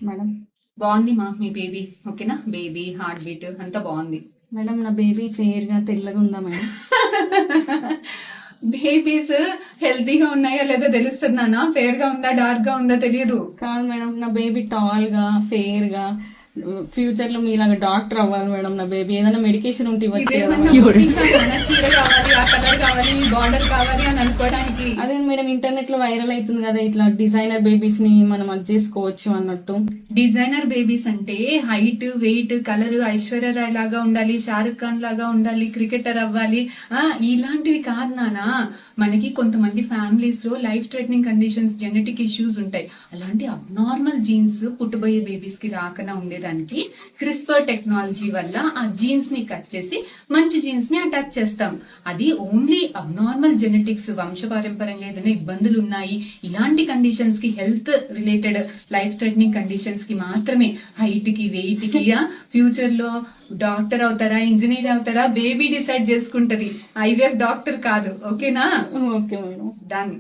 Madam బాగుంది మా మీ baby. ఓకేనా? బేబీ హార్ట్ బీట్ అంతా బాగుంది. మేడం నా బేబీ ఫెయిర్ గా తెల్లగా ఉందా మేడం? బేబీస్ హెల్తీగా ఉన్నాయో లేదో తెలుస్తున్నానా? ఫెయిర్ గా ఉందా డార్క్ గా ఉందా తెలియదు. కాదు మేడం, నా బేబీ టాల్ గా ఫెయిర్ గా ఫ్యూచర్ లో మీలాగా డాక్టర్ అవ్వాలి మేడం. నా బేబీ ఏదైనా మెడికేషన్ ఉంటే ఇవ్వచ్చు కదా ఇదేమన్నా మేడం. boutique కానా? చీర కావాలి, ఆ కలర్ కావాలి, ఈ బార్డర్ కావాలి అని అనుకోవడానికి. అదే మేడం, ఇంటర్నెట్ లో వైరల్ అవుతుంది కదా, ఇట్లా డిజైనర్ బేబీస్ ని మనం అది చేసుకోవచ్చు అన్నట్టు. డిజైనర్ బేబీస్ అంటే height, weight, colour Aishwarya Rai లాగా ఉండాలి, షారుఖ్ ఖాన్ లాగా ఉండాలి, క్రికెటర్ అవ్వాలి, ఇలాంటివి కాదు నానా. మనకి కొంతమంది ఫ్యామిలీస్ లో life threatening conditions, genetic issues ఉంటాయి. అలాంటి అబ్నార్మల్ జీన్స్ పుట్టబోయే బేబీస్ కి రాకుండా ఉండేదానికి క్రిస్పర్ టెక్నాలజీ వల్ల ఆ జీన్స్ ని కట్ చేసి మంచి జీన్స్ ని అటాచ్ చేస్తాం. అది ఓన్లీ అబ్నార్మల్ జెనెటిక్స్, వంశపారంపర్యంగా ఏదైనా ఇబ్బందులు ఉన్నాయి, ఇలాంటి కండిషన్స్ కి, health related life threatening conditions కి మాత్రమే, హైట్ కి, వెయిట్ కి, ఫ్యూచర్ లో డాక్టర్ అవుతారా, ఇంజనీర్ అవుతారా బేబీ డిసైడ్ చేసుకుంటది. ఐవీఎఫ్ డాక్టర్ కాదు. ఓకేనా? Okay madam. డన్.